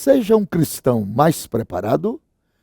Seja um cristão mais preparado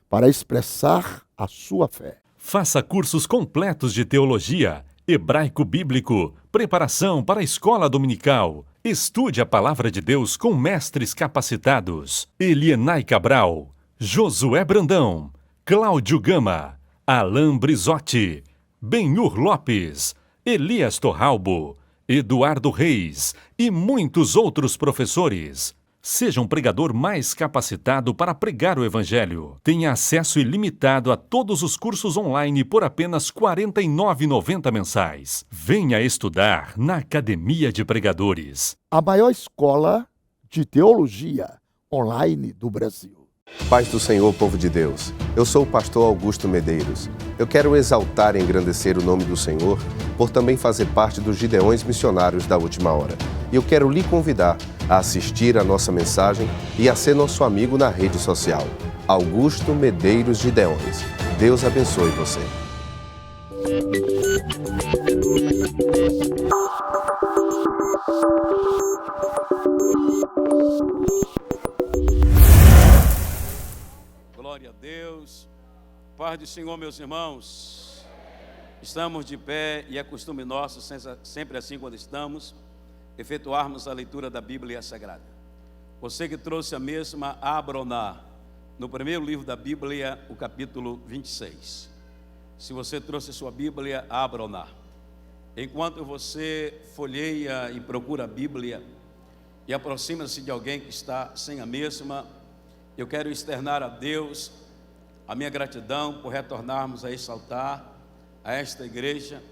para expressar a sua fé. Faça cursos completos de teologia, hebraico bíblico, preparação para a escola dominical. Estude a palavra de Deus com mestres capacitados. Elienay Cabral, Josué Brandão, Cláudio Gama, Alain Brizotti, Benhur Lopes, Elias Torralbo, Eduardo Reis e muitos outros professores. Seja um pregador mais capacitado para pregar o Evangelho. Tenha acesso ilimitado a todos os cursos online por apenas R$ 49,90 mensais. Venha estudar na Academia de Pregadores. A maior escola de teologia online do Brasil. Paz do Senhor, povo de Deus. Eu sou o pastor Augusto Medeiros. Eu quero exaltar e engrandecer o nome do Senhor por também fazer parte dos Gideões Missionários da Última Hora. E eu quero lhe convidar a assistir a nossa mensagem e a ser nosso amigo na rede social. Augusto Medeiros Gideões. Deus abençoe você. Glória a Deus. Paz do Senhor, meus irmãos. Estamos de pé e é costume nosso, sempre assim quando estamos, efetuarmos a leitura da Bíblia Sagrada. Você que trouxe a mesma, abra no primeiro livro da Bíblia, o capítulo 26. Se você trouxe a sua Bíblia, abra Enquanto você folheia e procura a Bíblia e aproxima-se de alguém que está sem a mesma, eu quero externar a Deus a minha gratidão por retornarmos a esse altar, a esta igreja,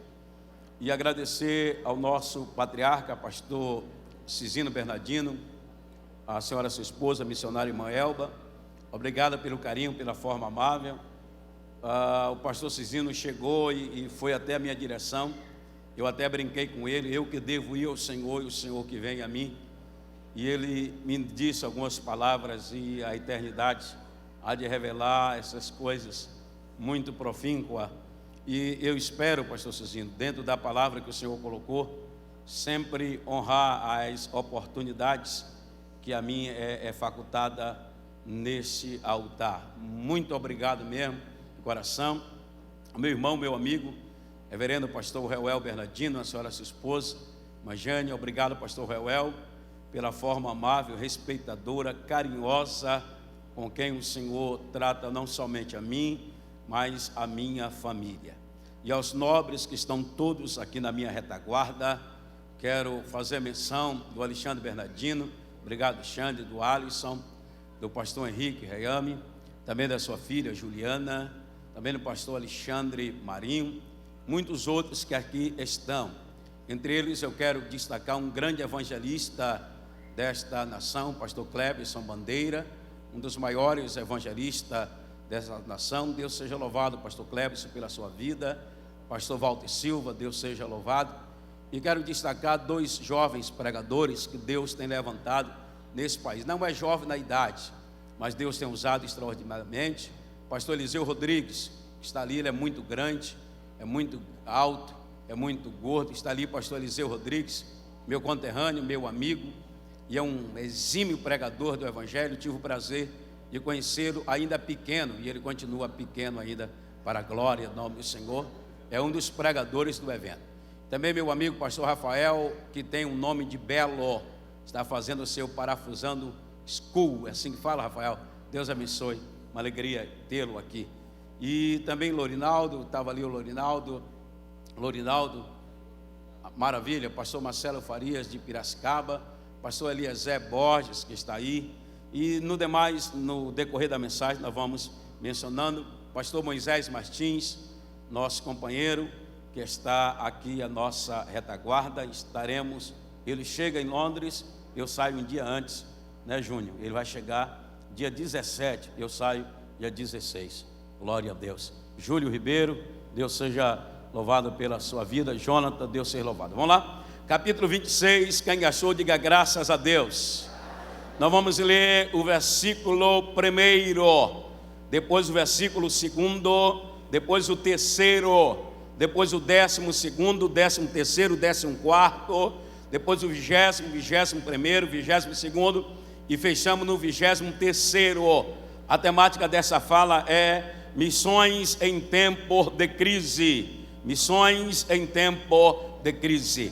e agradecer ao nosso patriarca, pastor Cisino Bernardino, a senhora sua esposa, a missionária irmã Elba. Obrigada pelo carinho, pela forma amável. O pastor Cisino chegou e foi até a minha direção. Eu até brinquei com ele, eu que devo ir ao Senhor e o Senhor que vem a mim. E ele me disse algumas palavras e a eternidade há de revelar essas coisas muito profíncua. E eu espero, pastor Cisino, dentro da palavra que o Senhor colocou, sempre honrar as oportunidades que a mim é facultada nesse altar. Muito obrigado mesmo, de coração. Meu irmão, meu amigo, reverendo pastor Reuel Bernardino, a senhora sua esposa, Majane, obrigado, pastor Reuel, pela forma amável, respeitadora, carinhosa, com quem o Senhor trata não somente a mim, mas a minha família. E aos nobres que estão todos aqui na minha retaguarda, quero fazer menção do Alexandre Bernardino, obrigado Alexandre, do Alisson, do pastor Henrique Reame, também da sua filha Juliana, também do pastor Alexandre Marinho, muitos outros que aqui estão. Entre eles eu quero destacar um grande evangelista desta nação, pastor Cleberson Bandeira, um dos maiores evangelistas dessa nação. Deus seja louvado, pastor Cleberson, pela sua vida. Pastor Walter Silva, Deus seja louvado. E quero destacar dois jovens pregadores que Deus tem levantado nesse país. Não é jovem na idade, mas Deus tem usado extraordinariamente. Pastor Eliseu Rodrigues, que está ali, ele é muito grande, é muito alto, é muito gordo. Está ali pastor Eliseu Rodrigues, meu conterrâneo, meu amigo, e é um exímio pregador do Evangelho. Tive o prazer de conhecê-lo ainda pequeno, e ele continua pequeno ainda, para a glória do nome do Senhor. É um dos pregadores do evento. Também meu amigo pastor Rafael, que tem um nome de Belo, está fazendo o seu Parafusando School, é assim que fala, Rafael? Deus abençoe, uma alegria tê-lo aqui. E também Lorinaldo, estava ali o Lorinaldo, maravilha, pastor Marcelo Farias de Piracicaba, pastor Eliezer Borges, que está aí. E no decorrer da mensagem, nós vamos mencionando pastor Moisés Martins, nosso companheiro, que está aqui a nossa retaguarda. Ele chega em Londres, eu saio um dia antes, né, Júnior? Ele vai chegar dia 17, eu saio dia 16. Glória a Deus. Júlio Ribeiro, Deus seja louvado pela sua vida. Jonathan, Deus seja louvado. Vamos lá? Capítulo 26, quem achou, diga graças a Deus. Nós vamos ler o versículo 1, depois o versículo 2, depois o 3, depois o 12º, 13º, 14º, depois o 20º, 21º, 22º e fechamos no 23º. A temática dessa fala é missões em tempo de crise. Missões em tempo de crise.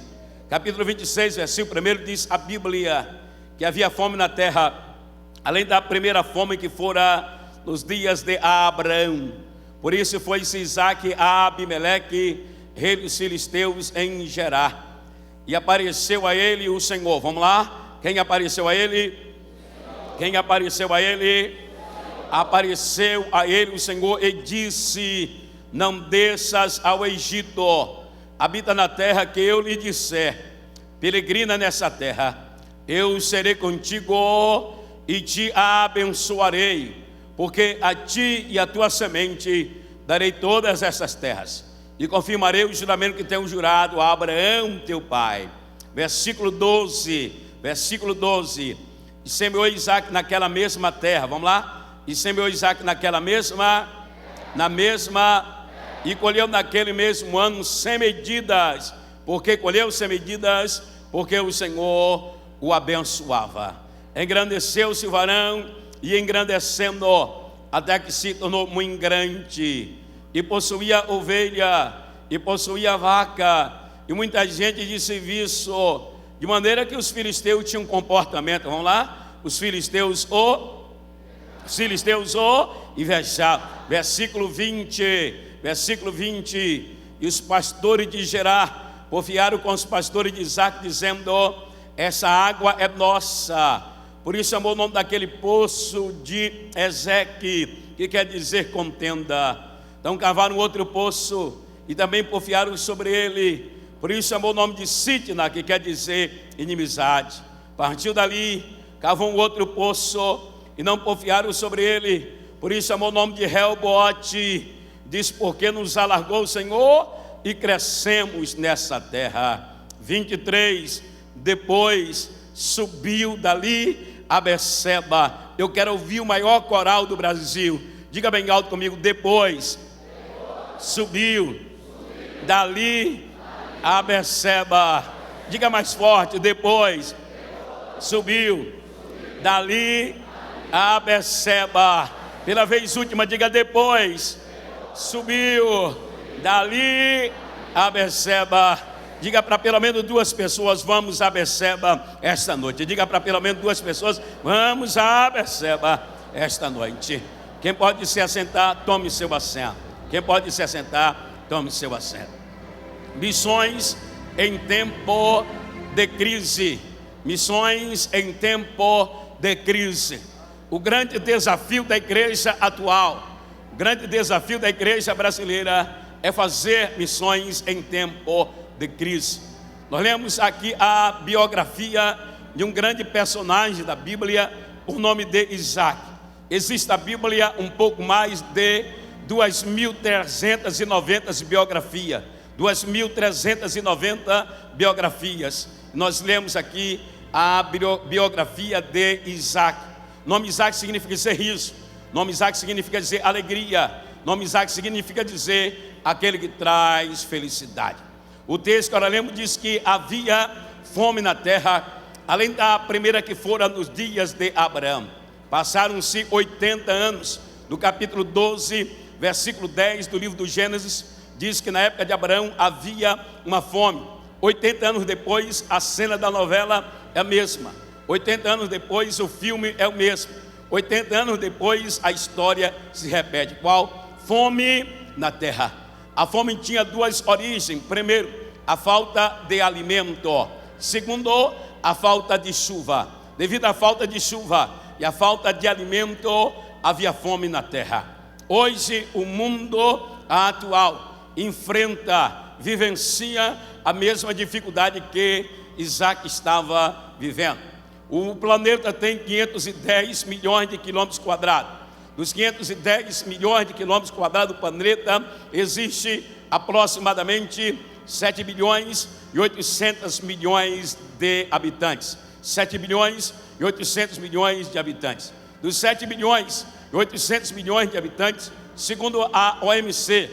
Capítulo 26, versículo 1 diz a Bíblia que havia fome na terra, além da primeira fome que fora nos dias de Abraão. Por isso foi-se Isaque a Abimeleque, rei dos filisteus, em Gerar. E apareceu a ele o Senhor. Vamos lá? Quem apareceu a ele? Quem apareceu a ele? Apareceu a ele o Senhor e disse: não desças ao Egito, habita na terra que eu lhe disser, peregrina nessa terra, eu serei contigo e te abençoarei, porque a ti e a tua semente darei todas essas terras, e confirmarei o juramento que tenho jurado a Abraão teu pai. Versículo 12, e semeou Isaque naquela mesma terra. Vamos lá? E semeou Isaque naquela mesma, e colheu naquele mesmo ano sem medidas. Porque colheu sem medidas, porque o Senhor o abençoava. Engrandeceu-se o varão, e engrandecendo, até que se tornou muito grande, e possuía ovelha, e possuía vaca, e muita gente de serviço, de maneira que os filisteus tinham um comportamento. Vamos lá? Os filisteus o invejavam. Versículo 20, e os pastores de Gerar porfiaram com os pastores de Isaque, dizendo: essa água é nossa. Por isso chamou o nome daquele poço de Ezeque, que quer dizer contenda. Então cavaram outro poço e também porfiaram sobre ele. Por isso chamou o nome de Sitna, que quer dizer inimizade. Partiu dali, cavou um outro poço e não porfiaram sobre ele. Por isso chamou o nome de Reobote. Diz: porque nos alargou o Senhor e crescemos nessa terra. 23, depois subiu dali a Beceba. Eu quero ouvir o maior coral do Brasil. Diga bem alto comigo: depois subiu dali a Beceba. Diga mais forte: depois subiu dali a Beceba. Pela vez última, diga: depois subiu dali a Beceba. Diga para pelo menos 2 pessoas: vamos a Beceba esta noite. Diga para pelo menos 2 pessoas: vamos a Beceba esta noite. Quem pode se assentar, tome seu assento. Quem pode se assentar, tome seu assento. Missões em tempo de crise. Missões em tempo de crise. O grande desafio da igreja atual, o grande desafio da igreja brasileira é fazer missões em tempo de crise. Nós lemos aqui a biografia de um grande personagem da Bíblia, por nome de Isaque. Existe na Bíblia um pouco mais de 2.390 biografias. 2.390 biografias. Nós lemos aqui a biografia de Isaque. O nome Isaque significa dizer riso. O nome Isaque significa dizer alegria. O nome Isaque significa dizer aquele que traz felicidade. O texto que agora lemos diz que havia fome na terra, além da primeira que fora nos dias de Abraão. Passaram-se 80 anos. No capítulo 12, versículo 10 do livro do Gênesis, diz que na época de Abraão havia uma fome. 80 anos depois, a cena da novela é a mesma. 80 anos depois, o filme é o mesmo. 80 anos depois, a história se repete. Qual? Fome na terra. A fome tinha 2 origens. Primeiro, a falta de alimento. Segundo, a falta de chuva. Devido à falta de chuva e à falta de alimento, havia fome na terra. Hoje, o mundo atual vivencia a mesma dificuldade que Isaque estava vivendo. O planeta tem 510 milhões de quilômetros quadrados. Dos 510 milhões de quilômetros quadrados do planeta, existe aproximadamente 7 bilhões e 800 milhões de habitantes. 7 bilhões e 800 milhões de habitantes. Dos 7 bilhões e 800 milhões de habitantes, segundo a OMC,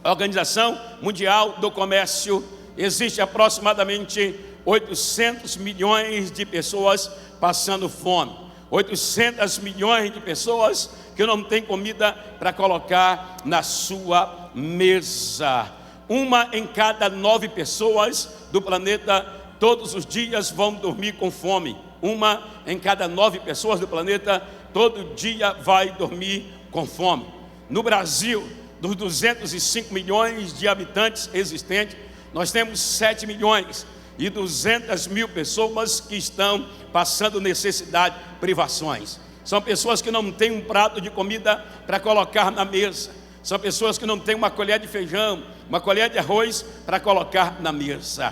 a Organização Mundial do Comércio, existe aproximadamente 800 milhões de pessoas passando fome. 800 milhões de pessoas que não têm comida para colocar na sua mesa. 1 em cada 9 pessoas do planeta todos os dias vão dormir com fome. 1 em cada 9 pessoas do planeta todo dia vai dormir com fome. No Brasil, dos 205 milhões de habitantes existentes, nós temos 7 milhões e 200 mil pessoas que estão passando necessidade, privações. São pessoas que não têm um prato de comida para colocar na mesa. São pessoas que não têm uma colher de feijão, uma colher de arroz para colocar na mesa.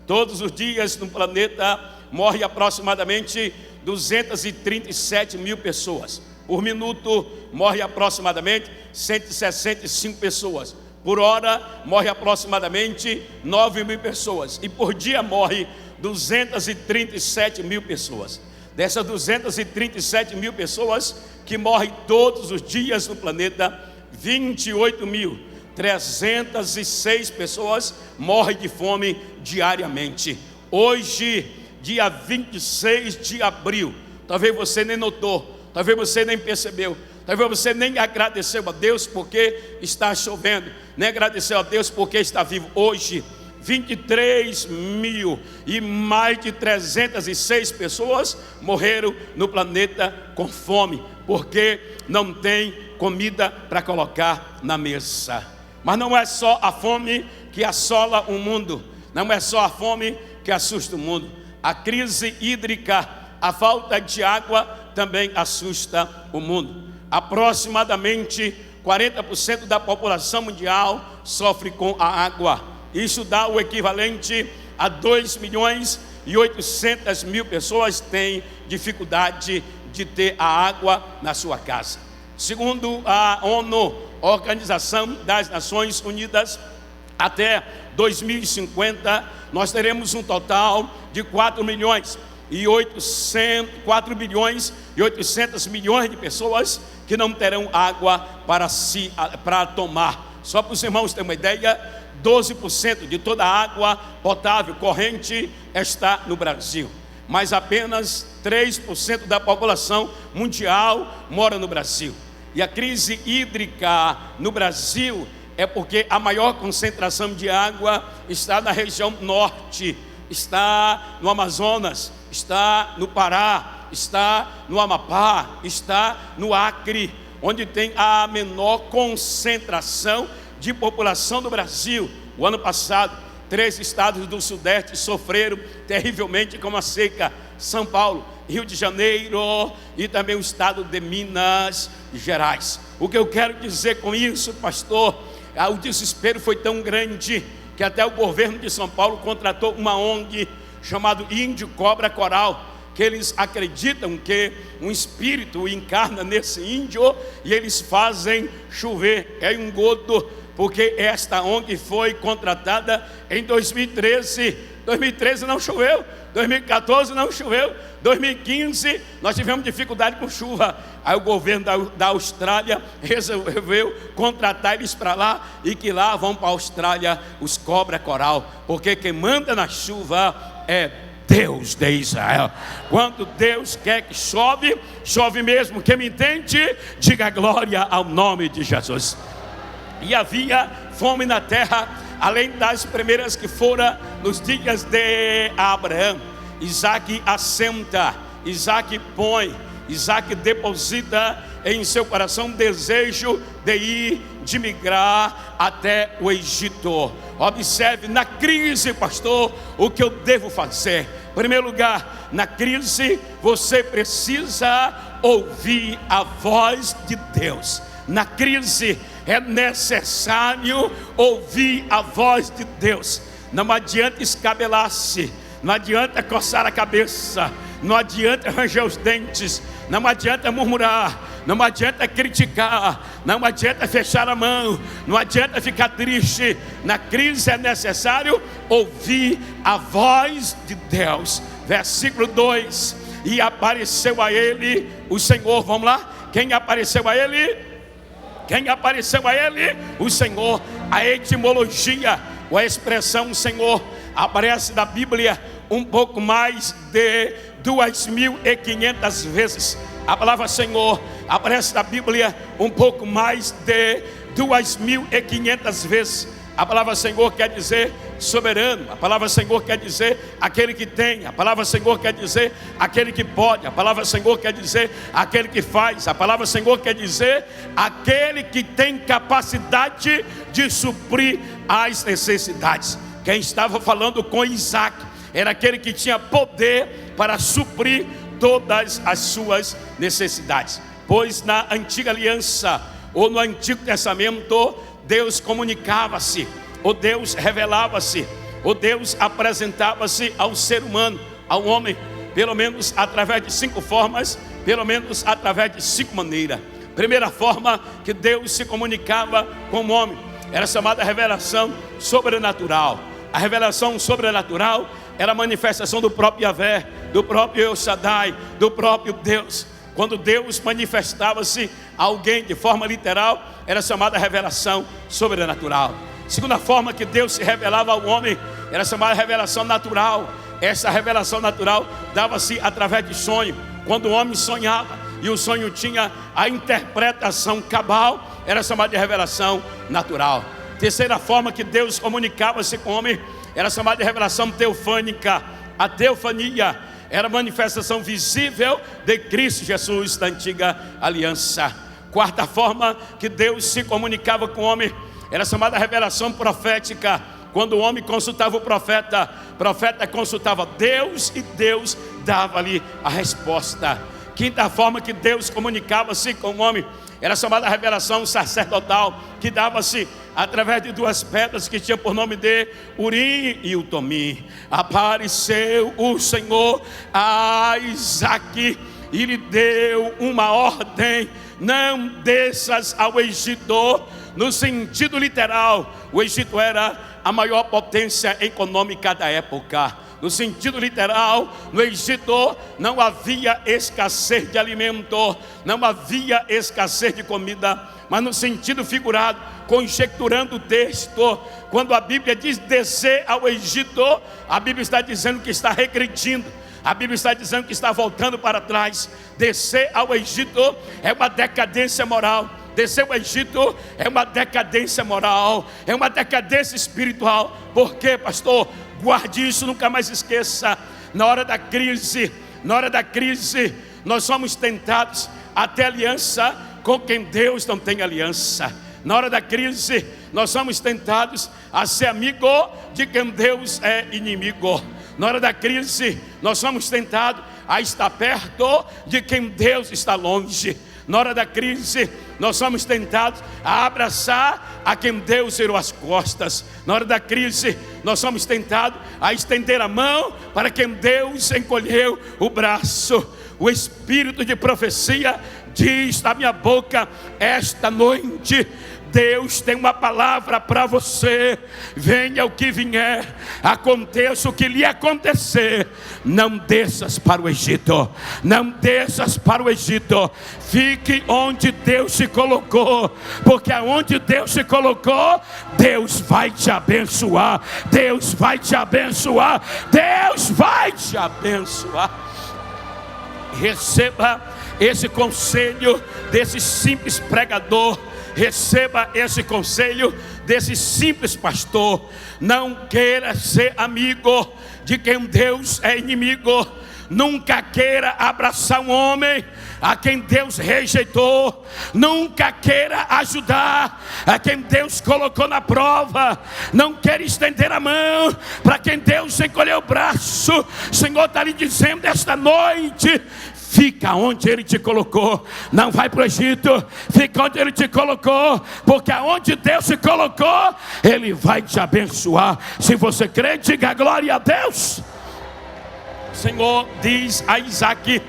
Todos os dias no planeta morre aproximadamente 237 mil pessoas. Por minuto morre aproximadamente 165 pessoas. Por hora morre aproximadamente 9 mil pessoas. E por dia morre 237 mil pessoas. Dessas 237 mil pessoas que morrem todos os dias no planeta, 28.306 pessoas morrem de fome diariamente. Hoje, dia 26 de abril, talvez você nem notou, talvez você nem percebeu, talvez você nem agradeceu a Deus porque está chovendo, nem agradeceu a Deus porque está vivo. Hoje, 23 mil e mais de 306 pessoas morreram no planeta com fome, porque não tem comida para colocar na mesa. Mas não é só a fome que assola o mundo, não é só a fome que assusta o mundo. A crise hídrica, a falta de água também assusta o mundo. Aproximadamente 40% da população mundial sofre com a água. Isso dá o equivalente a 2.800.000 pessoas têm dificuldade de ter a água na sua casa. Segundo a ONU, Organização das Nações Unidas, até 2050 nós teremos um total de 4 bilhões e 800 milhões de pessoas que não terão água para tomar. Só para os irmãos terem uma ideia, 12% de toda a água potável corrente está no Brasil, mas apenas 3% da população mundial mora no Brasil. E a crise hídrica no Brasil é porque a maior concentração de água está na região norte, está no Amazonas, está no Pará, está no Amapá, está no Acre, onde tem a menor concentração de população do Brasil. O ano passado, 3 estados do Sudeste sofreram terrivelmente com a seca: São Paulo, Rio de Janeiro e também o estado de Minas Gerais. O que eu quero dizer com isso, pastor, o desespero foi tão grande que até o governo de São Paulo contratou uma ONG chamada Índio Cobra Coral, que eles acreditam que um espírito encarna nesse índio e eles fazem chover. É um godo, porque esta ONG foi contratada em 2013. 2013 não choveu, 2014 não choveu, 2015 nós tivemos dificuldade com chuva. Aí o governo da Austrália resolveu contratar eles para lá, e que lá vão para a Austrália os cobra coral, porque quem manda na chuva é Deus de Israel. Quando Deus quer que chove, chove mesmo. Quem me entende, diga glória ao nome de Jesus. E havia fome na terra, além das primeiras que foram nos dias de Abraão. Isaac assenta, Isaac põe, Isaac deposita em seu coração desejo de migrar até o Egito. Observe, na crise, pastor, o que eu devo fazer? Em primeiro lugar, na crise você precisa ouvir a voz de Deus. Na crise é necessário ouvir a voz de Deus. Não adianta escabelar-se, não adianta coçar a cabeça, não adianta ranger os dentes, não adianta murmurar, não adianta criticar, não adianta fechar a mão, não adianta ficar triste. Na crise é necessário ouvir a voz de Deus. Versículo 2: e apareceu a ele o Senhor. Vamos lá? Quem apareceu a ele? Quem apareceu a ele? O Senhor. A etimologia, ou a expressão Senhor, aparece na Bíblia um pouco mais de 2.500 vezes. A palavra Senhor aparece na Bíblia um pouco mais de 2.500 vezes. A palavra Senhor quer dizer soberano. A palavra Senhor quer dizer aquele que tem. A palavra Senhor quer dizer aquele que pode. A palavra Senhor quer dizer aquele que faz. A palavra Senhor quer dizer aquele que tem capacidade de suprir as necessidades. Quem estava falando com Isaac era aquele que tinha poder para suprir todas as suas necessidades. Pois na antiga aliança, ou no Antigo Testamento, Deus comunicava-se, ou Deus revelava-se, ou Deus apresentava-se ao ser humano, ao homem, pelo menos através de 5 formas, pelo menos através de 5 maneiras. Primeira forma que Deus se comunicava com o homem era chamada revelação sobrenatural. A revelação sobrenatural era a manifestação do próprio Yahvé, do próprio El Shaddai, do próprio Deus. Quando Deus manifestava-se a alguém de forma literal, era chamada revelação sobrenatural. Segunda forma que Deus se revelava ao homem era chamada revelação natural. Essa revelação natural dava-se através de sonho. Quando o homem sonhava e o sonho tinha a interpretação cabal, era chamada de revelação natural. Terceira forma que Deus comunicava-se com o homem era chamada de revelação teofânica. A teofania era a manifestação visível de Cristo Jesus da antiga aliança. Quarta forma que Deus se comunicava com o homem era chamada revelação profética. Quando o homem consultava o profeta, o profeta consultava Deus e Deus dava-lhe a resposta. Quinta forma que Deus comunicava-se com o homem era chamada revelação sacerdotal, que dava-se através de 2 pedras que tinham por nome de Urim e Tumim. Apareceu o Senhor a Isaac e lhe deu uma ordem: não desças ao Egito. No sentido literal, o Egito era a maior potência econômica da época. No sentido literal, no Egito não havia escassez de alimento, não havia escassez de comida. Mas no sentido figurado, conjecturando o texto, quando a Bíblia diz descer ao Egito, a Bíblia está dizendo que está regredindo. A Bíblia está dizendo que está voltando para trás. Descer ao Egito é uma decadência moral. Descer ao Egito é uma decadência moral, é uma decadência espiritual. Por quê, pastor? Guarde isso, nunca mais esqueça. Na hora da crise, nós somos tentados a ter aliança com quem Deus não tem aliança. Na hora da crise, nós somos tentados a ser amigo de quem Deus é inimigo. Na hora da crise, nós somos tentados a estar perto de quem Deus está longe. Na hora da crise, nós somos tentados a abraçar a quem Deus virou as costas. Na hora da crise, nós somos tentados a estender a mão para quem Deus encolheu o braço. O espírito de profecia diz na minha boca esta noite: Deus tem uma palavra para você. Venha o que vier, aconteça o que lhe acontecer, não desças para o Egito. Não desças para o Egito. Fique onde Deus te colocou, porque aonde Deus te colocou, Deus vai te abençoar. Deus vai te abençoar. Deus vai te abençoar. Receba esse conselho desse simples pregador. Receba esse conselho desse simples pastor. Não queira ser amigo de quem Deus é inimigo. Nunca queira abraçar um homem a quem Deus rejeitou. Nunca queira ajudar a quem Deus colocou na prova. Não queira estender a mão para quem Deus encolheu o braço. O Senhor está lhe dizendo esta noite: fica onde Ele te colocou. Não vai para o Egito. Fica onde Ele te colocou, porque aonde Deus te colocou, Ele vai te abençoar. Se você crê, diga glória a Deus. O Senhor diz a Isaac: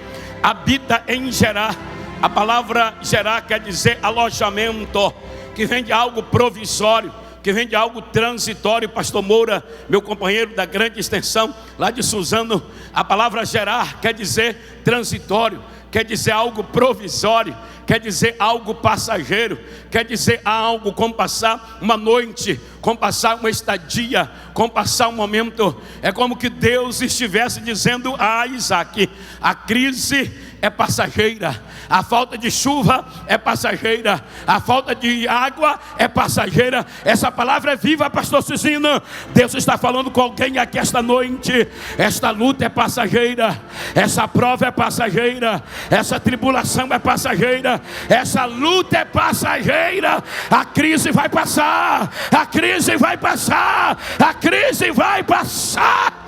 habita em Gerar. A palavra Gerar quer dizer alojamento, que vem de algo provisório, que vem de algo transitório. Pastor Moura, meu companheiro da grande extensão lá de Suzano, a palavra Gerar quer dizer transitório, quer dizer algo provisório, quer dizer algo passageiro, quer dizer algo como passar uma noite, como passar uma estadia, como passar um momento. É como que Deus estivesse dizendo a Isaac: a crise é passageira, a falta de chuva é passageira, a falta de água é passageira. Essa palavra é viva, pastor Cicino. Deus está falando com alguém aqui esta noite. Esta luta é passageira, essa prova é passageira, essa tribulação é passageira, essa luta é passageira. A crise vai passar, a crise vai passar, a crise vai passar.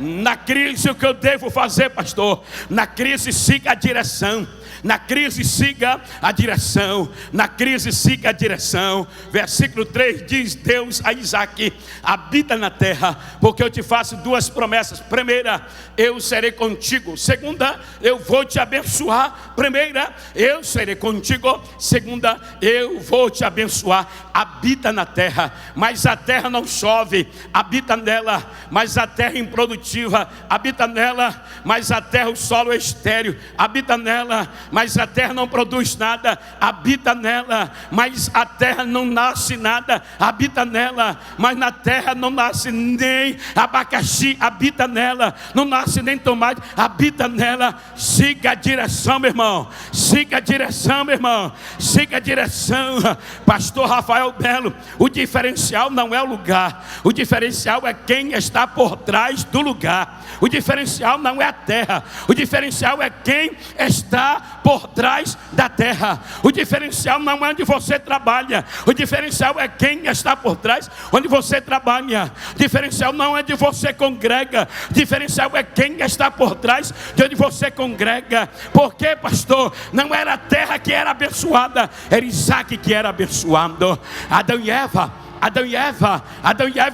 Na crise, o que eu devo fazer, pastor? Na crise, siga a direção. Na crise, siga a direção. Na crise, siga a direção. Versículo 3 diz Deus a Isaac: habita na terra, porque eu te faço duas promessas. Primeira, eu serei contigo. Segunda, eu vou te abençoar. Primeira, eu serei contigo. Segunda, eu vou te abençoar. Habita na terra, mas a terra não chove. Habita nela, mas a terra é improdutiva. Habita nela, mas a terra, o solo é estéril. Habita nela, mas a terra não produz nada. Habita nela, mas a terra não nasce nada. Habita nela, mas na terra não nasce nem abacaxi. Habita nela, não nasce nem tomate. Habita nela. Siga a direção, meu irmão. Siga a direção, meu irmão. Siga a direção. Pastor Rafael Belo, o diferencial não é o lugar, o diferencial é quem está por trás do lugar. O diferencial não é a terra, o diferencial é quem está por trás da terra. O diferencial não é onde você trabalha, o diferencial é quem está por trás onde você trabalha. O diferencial não é de você congrega, o diferencial é quem está por trás de onde você congrega. Porque, pastor, não era a terra que era abençoada, era Isaac que era abençoado. Adão e Eva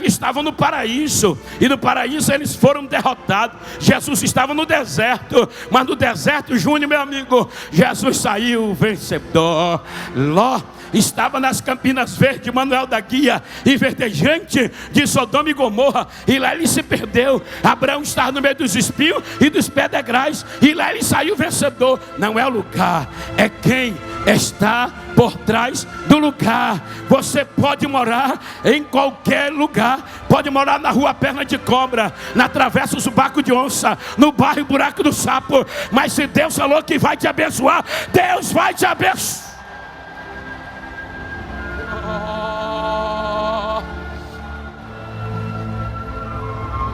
estavam no paraíso, e no paraíso eles foram derrotados. Jesus estava no deserto, mas no deserto, Júnior, meu amigo, Jesus saiu vencedor. Ló estava nas Campinas Verdes, Manuel da Guia e verdejante de Sodoma e Gomorra, e lá ele se perdeu. Abraão estava no meio dos espinhos e dos pedregais, e lá ele saiu vencedor. Não é o lugar, é quem está por trás do lugar. Você pode morar em qualquer lugar, pode morar na rua Perna de Cobra, na Travessa do Baco de Onça, no bairro Buraco do Sapo, mas se Deus falou que vai te abençoar, Deus vai te abençoar.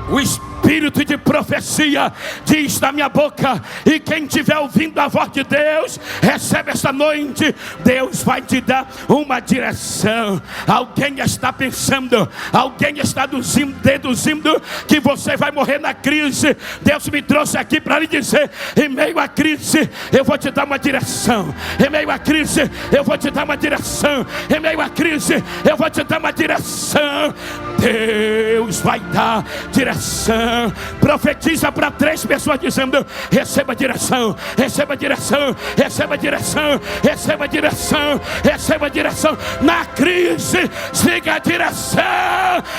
O espírito de profecia diz da minha boca, e quem estiver ouvindo a voz de Deus, recebe esta noite. Deus vai te dar uma direção. Alguém está pensando, alguém está deduzindo que você vai morrer na crise. Deus me trouxe aqui para lhe dizer: em meio à crise eu vou te dar uma direção. Em meio à crise eu vou te dar uma direção. Em meio à crise eu vou te dar uma direção. Deus vai dar direção. Profetiza para 3 pessoas dizendo: receba direção, receba direção, receba direção, receba direção, receba direção. Na crise, siga a direção.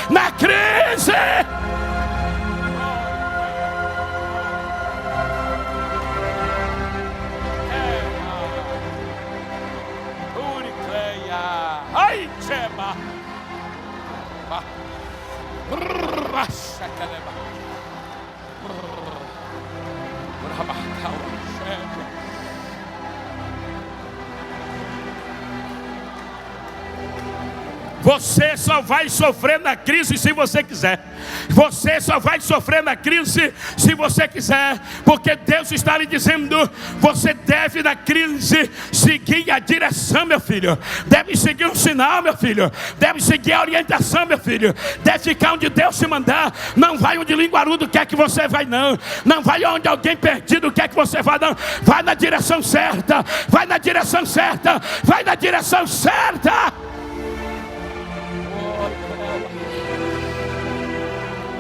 Na crise, ai, chama. Você só vai sofrer na crise se você quiser. Você só vai sofrer na crise se você quiser, porque Deus está lhe dizendo: você deve na crise seguir a direção, meu filho. Deve seguir um sinal, meu filho. Deve seguir a orientação, meu filho. Deve ficar onde Deus te mandar. Não vai onde linguarudo quer que você vai, não. Não vai onde alguém perdido quer que você vá, não. Vai na direção certa. Vai na direção certa. Vai na direção certa.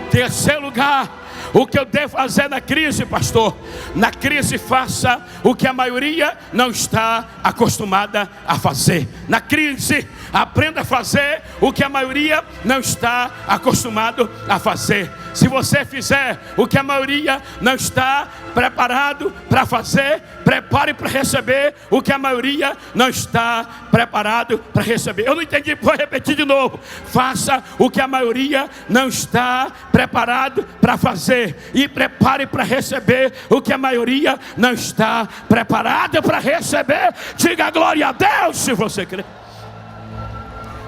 Terceiro lugar, o que eu devo fazer na crise, pastor? Na crise, faça o que a maioria não está acostumada a fazer. Na crise, aprenda a fazer o que a maioria não está acostumado a fazer. Se você fizer o que a maioria não está preparado para fazer, prepare para receber o que a maioria não está preparado para receber. Eu não entendi, vou repetir de novo. Faça o que a maioria não está preparado para fazer, e prepare para receber o que a maioria não está preparada para receber. Diga glória a Deus se você crê.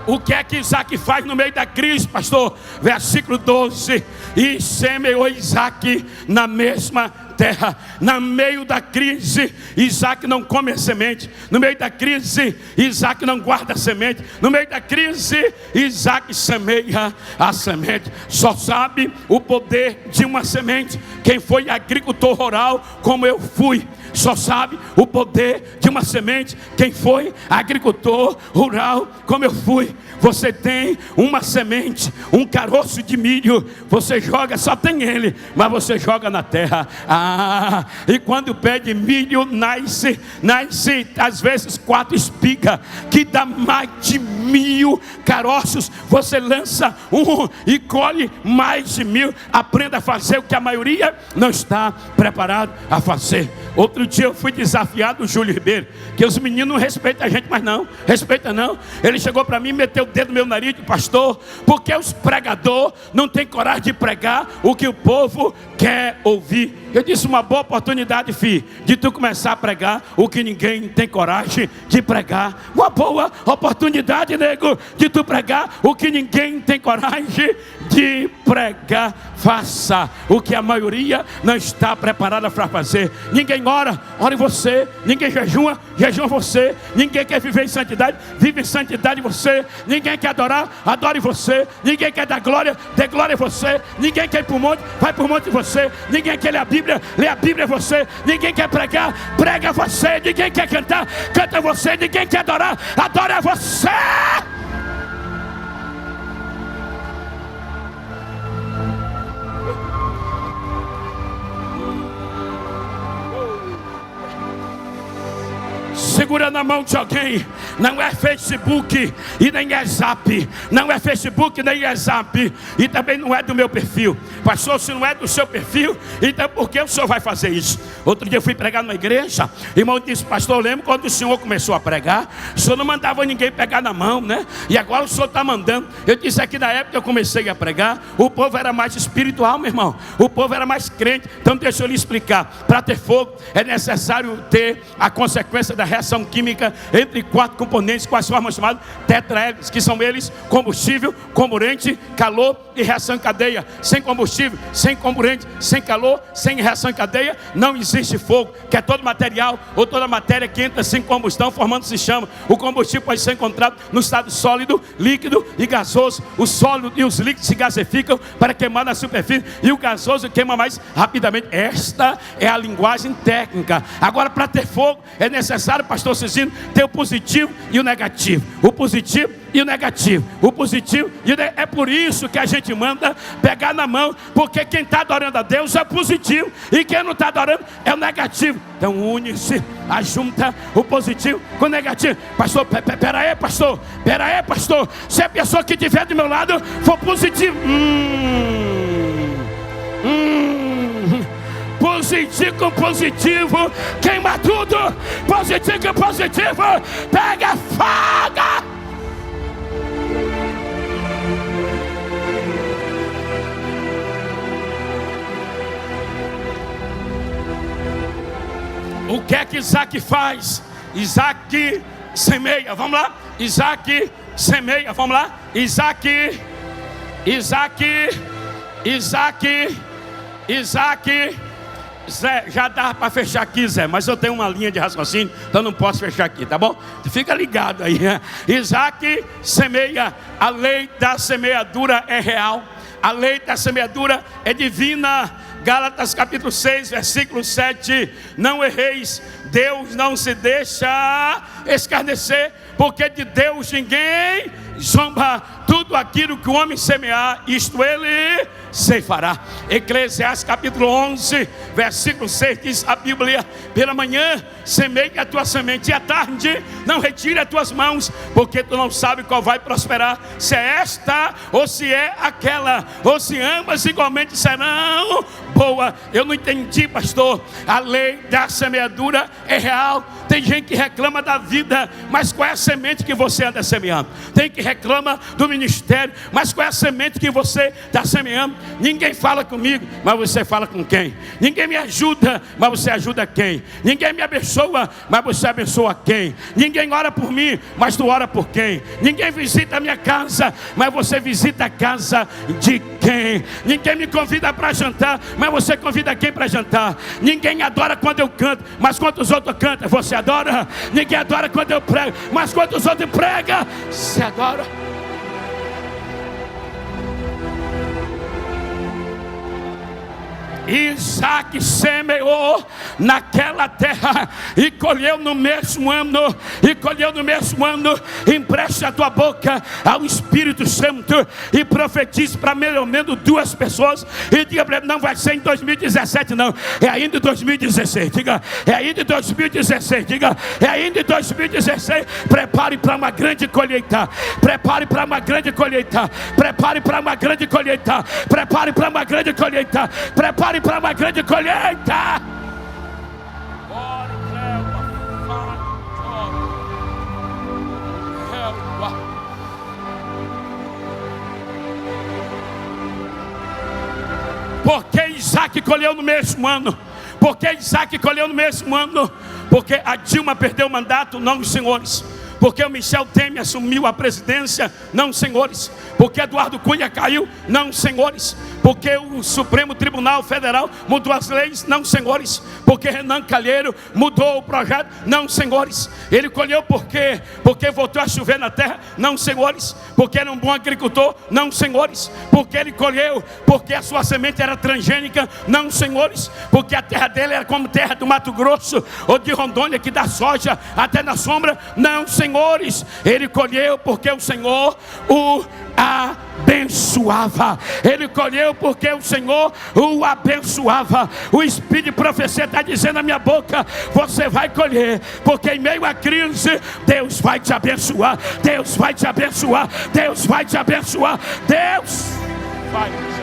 O que é que Isaac faz no meio da crise, pastor? Versículo 12: e semeou Isaac na mesma terra. No meio da crise, Isaac não come a semente. No meio da crise, Isaac não guarda a semente. No meio da crise, Isaac semeia a semente. Só sabe o poder de uma semente quem foi agricultor rural como eu fui. Só sabe o poder de uma semente quem foi agricultor rural como eu fui. Você tem uma semente, um caroço de milho, você joga, só tem ele, mas você joga na terra. E quando o pé de milho nasce às vezes 4 espigas, que dá mais de 1000 caroços. Você lança um e colhe mais de 1000. Aprenda a fazer o que a maioria não está preparado a fazer. Outro dia eu fui desafiado, o Júlio Ribeiro, que os meninos não respeitam a gente, mas não, respeita não. Ele chegou para mim e meteu o dedo no meu nariz, pastor, porque os pregadores não têm coragem de pregar o que o povo quer ouvir. Eu disse, uma boa oportunidade, filho, de tu começar a pregar o que ninguém tem coragem de pregar. Uma boa oportunidade, nego, de tu pregar o que ninguém tem coragem de pregar. Faça o que a maioria não está preparada para fazer. Ninguém ora, ore você. Ninguém jejua, jejua você. Ninguém quer viver em santidade, vive em santidade você. Ninguém quer adorar, adore você. Ninguém quer dar glória, dê glória a você. Ninguém quer ir para o monte, vai para o monte você. Ninguém quer ler a Bíblia, lê a Bíblia você. Ninguém quer pregar, prega você. Ninguém quer cantar, canta você. Ninguém quer adorar, adora você. Segura na mão de alguém. Não é Facebook e nem é Zap. Não é Facebook nem é Zap. E também não é do meu perfil. Pastor, se não é do seu perfil, então por que o senhor vai fazer isso? Outro dia eu fui pregar numa igreja. O irmão disse, pastor, eu lembro quando o senhor começou a pregar, o senhor não mandava ninguém pegar na mão, né? E agora o senhor está mandando. Eu disse aqui na época que eu comecei a pregar, o povo era mais espiritual, meu irmão. O povo era mais crente. Então deixa eu lhe explicar. Para ter fogo é necessário ter a consequência da reação química entre 4 componentes, com as formas chamadas tetraédricos, que são eles: combustível, comburente, calor e reação em cadeia. Sem combustível, sem comburente, sem calor, sem reação em cadeia, não existe fogo, que é todo material ou toda matéria que entra sem combustão, formando-se chama. O combustível pode ser encontrado no estado sólido, líquido e gasoso. O sólido e os líquidos se gasificam para queimar na superfície, e o gasoso queima mais rapidamente. Esta é a linguagem técnica. Agora, para ter fogo é necessário, pastor Cecílio, ter o positivo e o negativo. O positivo e o negativo. O positivo e o negativo. É por isso que a gente manda pegar na mão, porque quem está adorando a Deus é positivo e quem não está adorando é o negativo. Então une-se, ajunta o positivo com o negativo. Pastor, pera aí, pastor. Pera aí, pastor. Se a pessoa que estiver do meu lado for positivo, positivo com positivo, queima tudo. Positivo com positivo, pega fogo. O que é que Isaac faz? Isaac semeia, vamos lá. Isaac semeia, vamos lá. Isaac. Zé, já dá para fechar aqui, Zé, mas eu tenho uma linha de raciocínio, então não posso fechar aqui, tá bom? Fica ligado aí, né? Isaac semeia. A lei da semeadura é real. A lei da semeadura é divina. Gálatas capítulo 6, versículo 7. Não erreis, Deus não se deixa escarnecer, porque de Deus ninguém zomba. tudo aquilo que o homem semear, isto ele ceifará. Eclesiastes capítulo 11, versículo 6 diz a Bíblia: pela manhã semeie a tua semente, e à tarde não retire as tuas mãos, porque tu não sabe qual vai prosperar, se é esta ou se é aquela, ou se ambas igualmente serão boa. Eu não entendi, pastor. A lei da semeadura é real. Tem gente que reclama da vida, mas qual é a semente que você anda semeando? Tem que reclama do ministério, mas qual é a semente que você está semeando? Ninguém fala comigo, mas você fala com quem? Ninguém me ajuda, mas você ajuda quem? Ninguém me abençoa, mas você abençoa quem? Ninguém ora por mim, mas tu ora por quem? Ninguém visita a minha casa, mas você visita a casa de quem? Ninguém me convida para jantar, mas você convida quem para jantar? Ninguém adora quando eu canto, mas quando os outros cantam, você adora? Ninguém adora quando eu prego, mas quando os outros pregam, você adora? Isaac semeou naquela terra e colheu no mesmo ano, Empreste a tua boca ao Espírito Santo e profetize para pelo menos 2 pessoas e diga para ele: não vai ser em 2017 não, é ainda em 2016. Diga: é ainda em 2016. Diga: é ainda em 2016. Prepare para uma grande colheita. Prepare para uma grande colheita. Prepare para uma grande colheita. Prepare para uma grande colheita. Prepare para uma grande colheita. Porque Isaac colheu no mesmo ano. Porque Isaac colheu no mesmo ano. Porque a Dilma perdeu o mandato, não os senhores. Porque o Michel Temer assumiu a presidência, não senhores. Porque Eduardo Cunha caiu, não senhores. Porque o Supremo Tribunal Federal mudou as leis, não senhores. Porque Renan Calheiro mudou o projeto, não senhores. Ele colheu por quê? Porque voltou a chover na terra, não senhores. Porque era um bom agricultor, não senhores. Porque ele colheu, porque a sua semente era transgênica, não senhores. Porque a terra dele era como terra do Mato Grosso ou de Rondônia, que dá soja até na sombra, não senhores. Ele colheu porque o Senhor o abençoava. Ele colheu porque o Senhor o abençoava. O Espírito de profecia está dizendo na minha boca: você vai colher, porque em meio à crise Deus vai te abençoar. Deus vai te abençoar. Deus vai te abençoar. Deus vai te abençoar.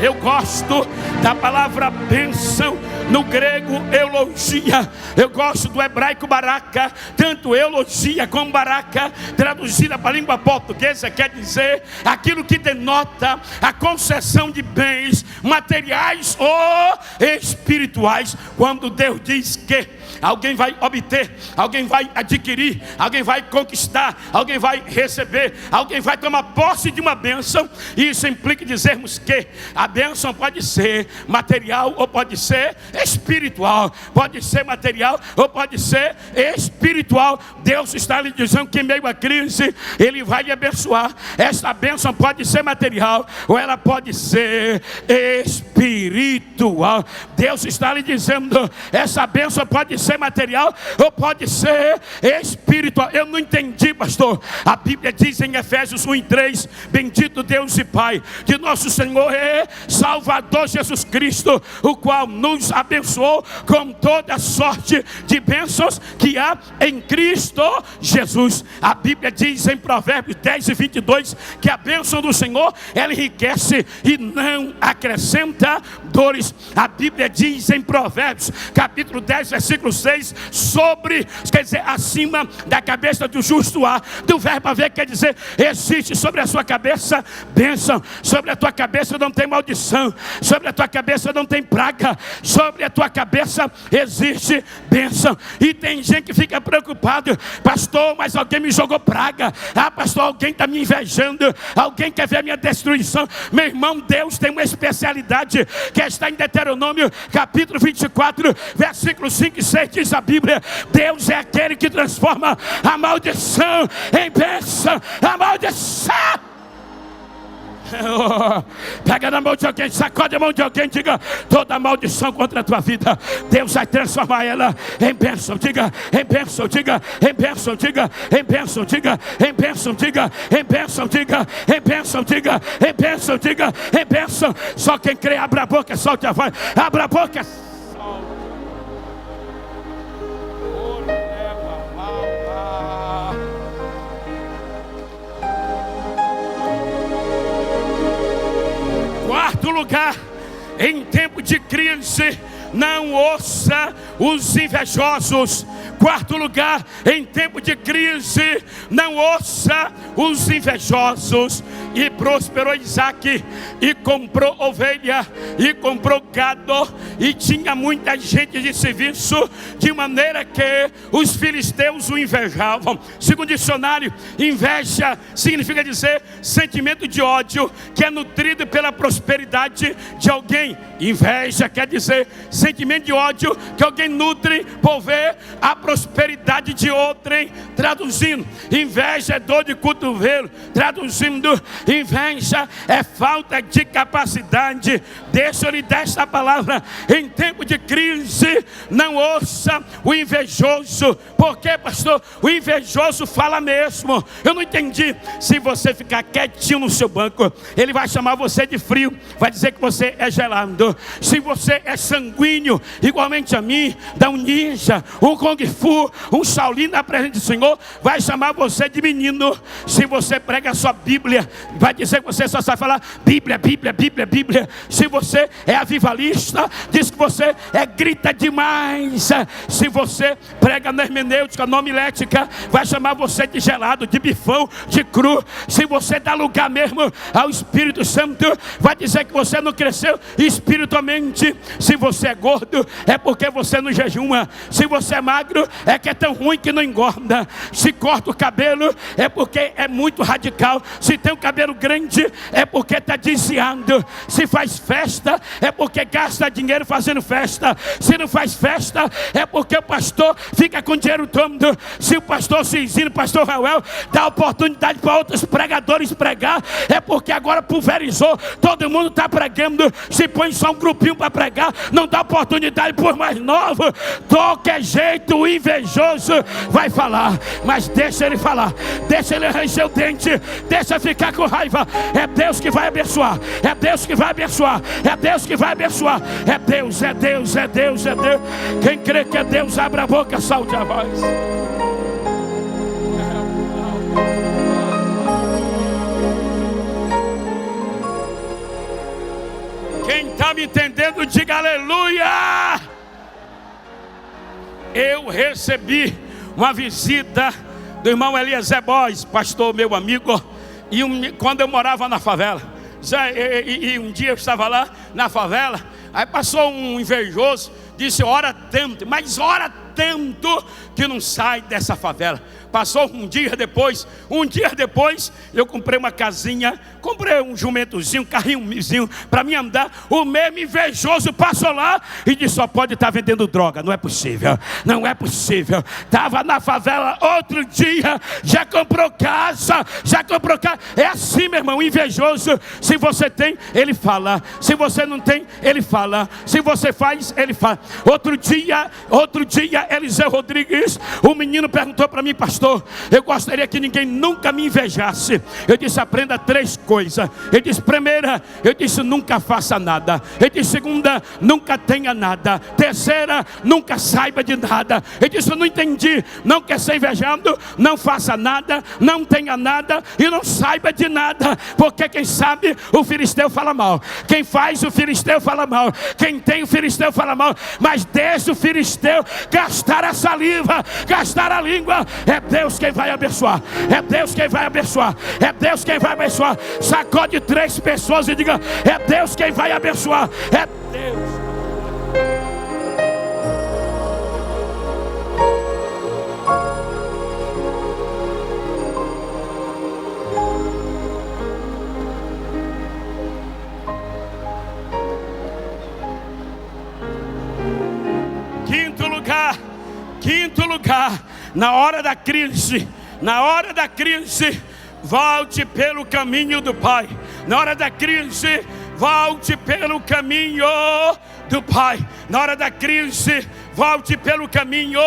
Eu gosto da palavra bênção, no grego eulogia. Eu gosto do hebraico baraka, tanto eulogia como baraka, traduzida para a língua portuguesa, quer dizer aquilo que denota a concessão de bens materiais ou espirituais. Quando Deus diz que alguém vai obter, alguém vai adquirir, alguém vai conquistar, alguém vai receber, alguém vai tomar posse de uma bênção, isso implica dizermos que a bênção pode ser material ou pode ser espiritual, pode ser material ou pode ser espiritual. Deus está lhe dizendo que em meio à crise Ele vai lhe abençoar. Esta bênção pode ser material ou ela pode ser espiritual. Deus está lhe dizendo: essa bênção pode ser material ou pode ser espiritual. Eu não entendi, pastor. A Bíblia diz em Efésios 1:3: bendito Deus e Pai de nosso Senhor e Salvador Jesus Cristo, o qual nos abençoou com toda sorte de bênçãos que há em Cristo Jesus. A Bíblia diz em Provérbios 10:22 que a bênção do Senhor ela enriquece e não acrescenta dores. A Bíblia diz em Provérbios capítulo 10 versículo 6 sobre, quer dizer, acima da cabeça do justo há, do verbo haver, quer dizer, existe sobre a sua cabeça bênção, sobre a tua cabeça não tem maldição, sobre a tua cabeça não tem praga, sobre a tua cabeça existe bênção. E tem gente que fica preocupado: pastor, mas alguém me jogou praga. Ah, pastor, alguém está me invejando, alguém quer ver a minha destruição. Meu irmão, Deus tem uma especialidade que está em Deuteronômio capítulo 24 versículo 5 e 6, diz a Bíblia: Deus é aquele que transforma a maldição em bênção. A maldição Pega na mão de alguém, sacode a mão de alguém, diga: toda maldição contra a tua vida, Deus vai transformar ela em bênção. Diga: em bênção, diga: em bênção, diga: em bênção, diga: em bênção, diga: em bênção, diga: em bênção, diga: em bênção, diga: em bênção. Só quem crê, abra a boca, solte a voz. Abra a boca, solte. Quarto lugar, em tempo de crise, não ouça os invejosos. Quarto lugar, em tempo de crise, não ouça os invejosos. E prosperou Isaac, e comprou ovelha, e comprou gado, e tinha muita gente de serviço, de maneira que os filisteus o invejavam. Segundo o dicionário, inveja significa dizer sentimento de ódio que é nutrido pela prosperidade de alguém. Inveja quer dizer sentimento de ódio que alguém nutre por ver a prosperidade de outrem. Traduzindo, inveja é dor de cotovelo. Traduzindo, inveja é falta de capacidade. Deixa eu lhe dar esta palavra: em tempo de crise, não ouça o invejoso. Por quê, pastor? O invejoso fala mesmo. Eu não entendi. Se você ficar quietinho no seu banco, ele vai chamar você de frio, vai dizer que você é gelado. Se você é sanguíneo, igualmente a mim, da um ninja, um Kung Fu, um Shaolin na presença do Senhor, vai chamar você de menino. Se você prega a sua Bíblia, vai dizer que você só sabe falar Bíblia, Bíblia, Bíblia, Bíblia. Se você é avivalista, diz que você grita demais. Se você prega na hermenêutica, na homilética, vai chamar você de gelado, de bifão, de cru. Se você dá lugar mesmo ao Espírito Santo, vai dizer que você não cresceu espiritualmente. Se você é gordo, é porque você não jejuma. Se você é magro, é que é tão ruim que não engorda. Se corta o cabelo, é porque é muito radical. Se tem um cabelo grande, é porque está desviando. Se faz festa, é porque gasta dinheiro fazendo festa. Se não faz festa, é porque o pastor fica com dinheiro todo. Se o pastor Cizinho, o pastor Raul, dá oportunidade para outros pregadores pregar, é porque agora pulverizou. Todo mundo está pregando. Se põe só um grupinho para pregar, não dá oportunidade por mais novo. Qualquer jeito o invejoso vai falar, mas deixa ele falar, deixa ele ranger o dente, deixa ficar com raiva. É Deus que vai abençoar, é Deus que vai abençoar, é Deus que vai abençoar. É Deus, é Deus, é Deus, é Deus. Quem crê que é Deus, abra a boca, salte a voz. Quem está me entendendo, diga aleluia. Eu recebi uma visita do irmão Eliezer Boys, pastor meu amigo, e quando eu morava na favela, e um dia eu estava lá na favela, aí passou um invejoso, disse: ora tanto, mas ora tanto que não sai dessa favela. Passou um dia depois, eu comprei uma casinha, comprei um jumentozinho, um carrinhozinho para mim andar. O mesmo invejoso passou lá e disse: só pode estar vendendo droga. Não é possível, não é possível. Estava na favela outro dia, já comprou casa. É assim, meu irmão, invejoso. Se você tem, ele fala. Se você não tem, ele fala. Se você faz, ele fala. Outro dia, Eliseu Rodrigues, o menino perguntou para mim: pastor, eu gostaria que ninguém nunca me invejasse. Eu disse: aprenda 3 coisas. Ele disse: primeira, eu disse: nunca faça nada. Ele disse: segunda, nunca tenha nada. Terceira, nunca saiba de nada. Ele disse: eu não entendi. Não quer ser invejado, não faça nada, não tenha nada e não saiba de nada. Porque quem sabe, o filisteu fala mal. Quem faz, o filisteu fala mal. Quem tem, o filisteu fala mal. Mas deixa o filisteu gastar a saliva, gastar a língua. É Deus quem vai abençoar. É Deus quem vai abençoar. É Deus quem vai abençoar. Sacode 3 pessoas e diga: é Deus quem vai abençoar. É Deus. Quinto lugar, na hora da crise, volte pelo caminho do Pai. Na hora da crise, volte pelo caminho do Pai. Na hora da crise, volte pelo caminho